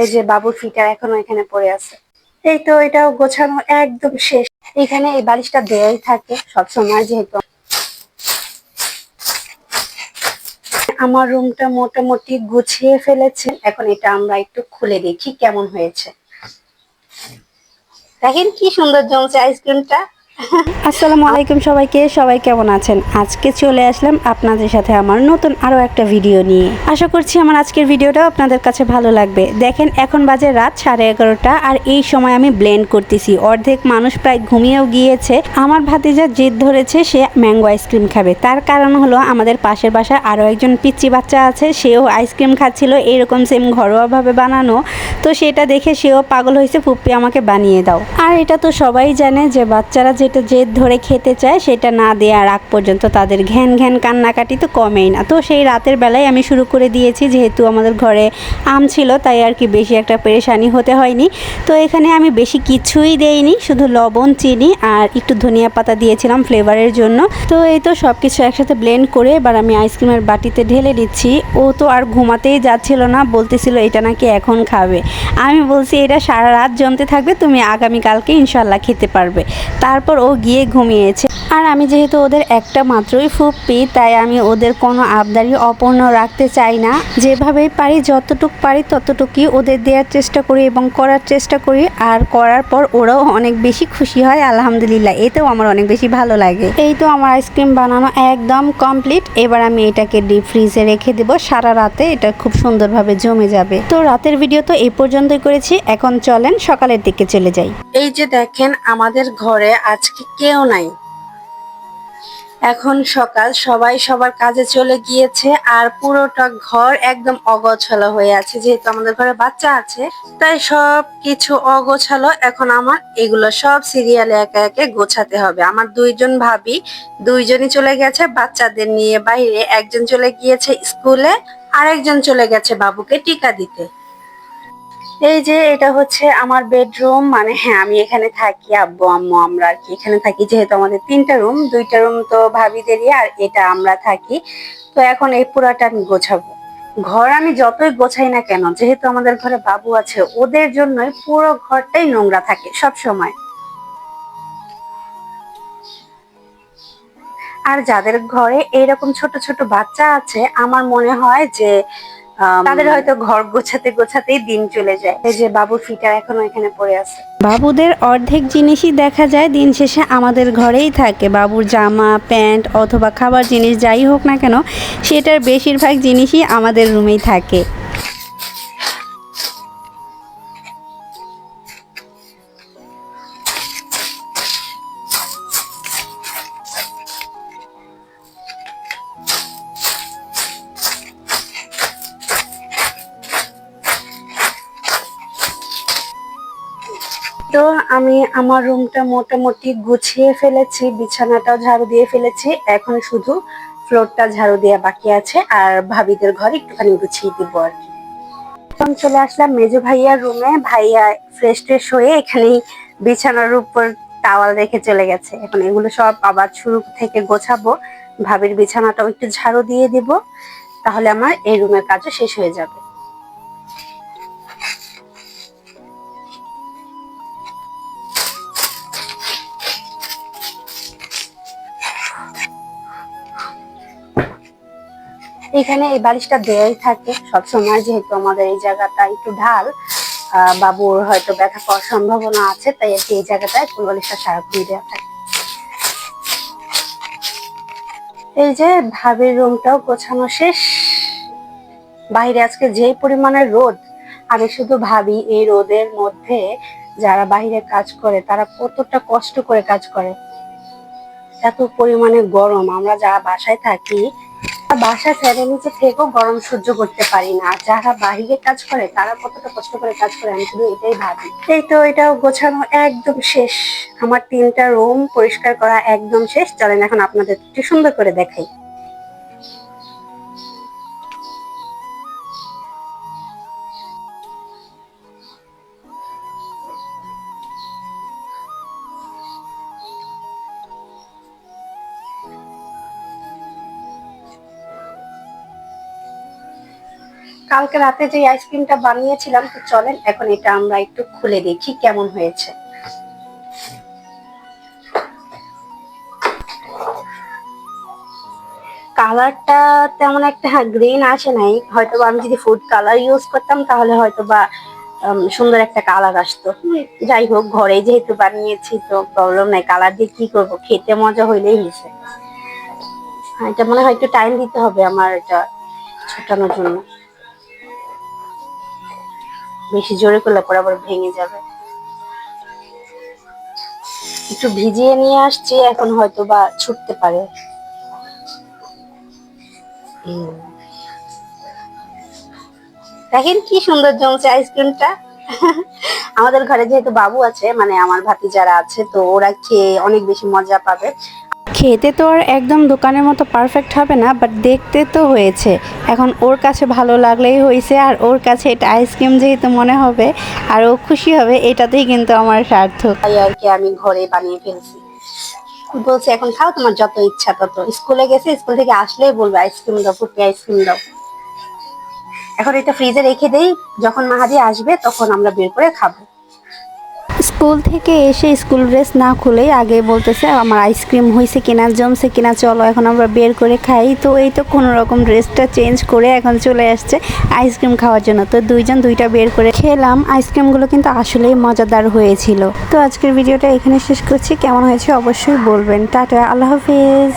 এই যে বাবুর ফিটার এখনো এখানে পড়ে আছে। এই তো এটাও গোছানো একদম শেষ। এখানে এই বালিশটা দেয়াই থাকে সবসময়, যেহেতু আমার রুমটা মোটামুটি গুছিয়ে ফেলেছে। এখন এটা আমরা একটু খুলে দেখি কেমন হয়েছে। দেখেন কি সুন্দর জমছে আইসক্রিমটা। আসসালামু আলাইকুম সবাইকে, সবাই কেমন আছেন? আজকে চলে আসলাম আপনাদের সাথে আমার নতুন আরো একটা ভিডিও নিয়ে। আশা করছি আমার আজকের ভিডিওটা আপনাদের কাছে ভালো লাগবে। দেখেন এখন বাজে রাত 11:30 আর এই সময় আমি ব্লেন্ড করতেছি। অর্ধেক মানুষ প্রায় ঘুমিয়েও গিয়েছে। আমার ভাতিজা জেদ ধরেছে সে ম্যাঙ্গো আইসক্রিম খাবে। তার কারণ হলো আমাদের পাশের বাসায় আরো একজন পিচ্চি বাচ্চা আছে, সেও আইসক্রিম খাচ্ছিল এরকম সেম ঘরোয়াভাবে বানানো। তো সেটা দেখে সেও পাগল হয়েছে, ফুপ্পি আমাকে বানিয়ে দাও। আর এটা তো সবাই জানে যে বাচ্চারা যেটা জেদ ধরে খেতে চায় সেটা না দেওয়ার আগ পর্যন্ত তাদের ঘ্যান ঘ্যান কান্নাকাটি তো কমেই না। তো সেই রাতের বেলায় আমি শুরু করে দিয়েছি, যেহেতু আমাদের ঘরে আম ছিল তাই আর কি বেশি একটা পেরেশানি হতে হয়নি। তো এখানে আমি বেশি কিছুই দেইনি, শুধু লবণ, চিনি আর একটু ধনিয়া পাতা দিয়েছিলাম ফ্লেভারের জন্য। তো এই তো সব কিছু একসাথে ব্লেন্ড করে এবার আমি আইসক্রিমের বাটিতে ঢেলে দিচ্ছি। ও তো আর ঘুমাতেই যাচ্ছিল না, বলতেছিল এটা নাকি এখন খাবে। আমি বলছি এটা সারা রাত জমতে থাকবে, তুমি আগামীকালকে ইনশাল্লাহ খেতে পারবে। তারপর ও গিয়ে ঘুমিয়েছে। আর আমি যেহেতু ওদের একটা মাত্রই ফুপ্পি, তাই আমি ওদের কোনো আবদারি অপূর্ণ রাখতে চাই না। যেভাবেই পারি, যতটুক পারি ততটুকুই ওদের দেওয়ার চেষ্টা করি এবং করার চেষ্টা করি। আর করার পর ওরাও অনেক বেশি খুশি হয়, আলহামদুলিল্লাহ। এতেও আমার অনেক বেশি ভালো লাগে। এই তো আমার আইসক্রিম বানানো একদম কমপ্লিট। এবার আমি এটাকে ডিপ ফ্রিজে রেখে দেবো সারা রাতে, এটা খুব সুন্দরভাবে জমে যাবে। তো রাতের ভিডিও তো এই পর্যন্তই করেছি, এখন চলেন সকালের দিকে চলে যাই। এই যে দেখেন আমাদের ঘরে আজকে কেউ নাই। এখন সকাল, সবাই সবার কাজে চলে গিয়েছে আর পুরোটা ঘর একদম অগোছালো হয়ে আছে। যেহেতু আমাদের ঘরে বাচ্চা আছে তাই সব কিছু অগোছালো। এখন আমার এগুলো সব সিরিয়ালে একে একে গোছাতে হবে। আমার দুইজন ভাবি দুইজনই চলে গেছে বাচ্চাদের নিয়ে বাইরে, একজন চলে গিয়েছে স্কুলে আর একজন চলে গেছে বাবুকে টিকা দিতে। এই যে এটা হচ্ছে আমার বেডরুম, মানে হ্যাঁ আমি এখানে থাকি, আব্বু আম্মু আমরা আর কি এখানে থাকি। যেহেতু আমাদের 3টা রুম, 2টা রুম তো ভাবিদেরই আর এটা আমরা থাকি। তো এখন এই পুরাটা আমি গোছাবো। ঘর আমি যতই গোছাই না কেন, যেহেতু আমাদের ঘরে বাবু আছে ওদের জন্যই পুরো ঘরটাই নোংরা থাকে সব সময়। আর যাদের ঘরে এইরকম ছোট ছোট বাচ্চা আছে আমার মনে হয় যে তাদের হয়তো ঘর গোছাতে গোছাতেই দিন চলে যায়। এই যে বাবুর ফিটার এখনো এখানে পড়ে আছে। বাবুদের অর্ধেক জিনিসই দেখা যায় দিন শেষে আমাদের ঘরেই থাকে। বাবুর জামা, প্যান্ট অথবা খাবার জিনিস যাই হোক না কেন, সেটার বেশিরভাগ জিনিসই আমাদের রুমেই থাকে। তো আমি আমার রুমটা মোটামুটি গুছিয়ে ফেলেছি, বিছানাটাও ঝাড়ু দিয়ে ফেলেছি। এখন শুধু ফ্লোরটা ঝাড়ু দেওয়া বাকি আছে আর ভাবিদের ঘর একটুখানি গুছিয়ে দিব আর কি। এখন চলে আসলাম মেজো ভাইয়ার রুমে। ভাইয়া ফ্রেশ ট্রেশ হয়ে এখানেই বিছানার উপর টাওয়াল রেখে চলে গেছে। এখন এগুলো সব আবার শুরু থেকে গোছাবো। ভাবির বিছানাটাও একটু ঝাড়ু দিয়ে দিব, তাহলে আমার এই রুমের কাজও শেষ হয়ে যাবে। এখানে এই বালিশটা দেয়াই থাকে সবসময়, যেহেতু আমাদের এই জায়গাটা একটু ঢাল। বাবুর হয়তো ব্যথা পাওয়ার সম্ভাবনা আছে, তাই আর কি এই জায়গাটায় কোল বালিশটা সারাক্ষণ দেওয়া থাকে। এই যে ভাবির রুমটাও গোছানো শেষ। বাইরে আজকে যেই পরিমাণের রোদ, আমি শুধু ভাবি এই রোদের মধ্যে যারা বাইরে কাজ করে তারা কতটা কষ্ট করে কাজ করে। এত পরিমাণে গরম, আমরা যারা বাসায় থাকি বাসায় ফ্যানের নিচে থেকেও গরম সহ্য করতে পারি না। আর যারা বাহিরে কাজ করে তারা কতটা কষ্ট করে কাজ করে, আমি শুধু এটাই ভাবি। এই তো এটাও গোছানো একদম শেষ। আমার 3টা রুম পরিষ্কার করা একদম শেষ। চলেন এখন আপনাদের একটু সুন্দর করে দেখাই। কালকে রাতে যে আইসক্রিমটা বানিয়েছিলাম, তো চলেন এখন এটা আমরা একটু খুলে দেখি কেমন হয়েছে। কালারটা তেমন একটা গ্রিন আসে নাই, হয়তো আমি যদি ফুড কালার ইউজ করতাম তাহলে হয়তো বা সুন্দর একটা কালার আসতো। যাই হোক, ঘরে যেহেতু বানিয়েছি তো প্রবলেম নাই, কালার দিয়ে কি করবো, খেতে মজা হইলেই হয়েছে। এটা মনে হয় একটু টাইম দিতে হবে আমার এটা ছোটানোর জন্য, বেশি জোরে করলে পরে আবার ভেঙে যাবে। একটু ভিজিয়ে নিয়ে আসছি, এখন হয়তো বা ছুটতে পারে। দেখেন কি সুন্দর জমছে আইসক্রিমটা। আমাদের ঘরে যেহেতু বাবু আছে, মানে আমার ভাতি যারা আছে, তো ওরা খেয়ে অনেক বেশি মজা পাবে। খেতে তো আর একদম দোকানের মতো পারফেক্ট হবে না, বাট দেখতে তো হয়েছে। এখন ওর কাছে ভালো লাগলেই হয়েছে, আর ওর কাছে এটা আইসক্রিম যেহেতু মনে হবে আর ও খুশি হবে, এটাতেই কিন্তু আমার সার্থক। তাই আর কি আমি ঘরে বানিয়ে ফেলছি। বলছে এখন খাও, তোমার যত ইচ্ছা তত। স্কুলে গেছে, স্কুল থেকে আসলেই বলবে আইসক্রিম দাও, ফুপি আইসক্রিম দাও। এখন এটা ফ্রিজে রেখে দেই, যখন মাহাদি আসবে তখন আমরা বের করে খাবো। স্কুল থেকে এসে স্কুল ড্রেস না খুলেই আগে বলতেছে আমার আইসক্রিম হয়েছে কিনা, জমছে কিনা, চলো এখন আমরা বের করে খাই। তো এই তো কোনো রকম ড্রেসটা চেঞ্জ করে এখন চলে আসছে আইসক্রিম খাওয়ার জন্য। তো দুইজন দুইটা বের করে খেলাম। আইসক্রিমগুলো কিন্তু আসলেই মজাদার হয়েছিল। তো আজকের ভিডিওটা এখানে শেষ করছি, কেমন হয়েছে অবশ্যই বলবেন। টাটা, আল্লাহ হাফিজ।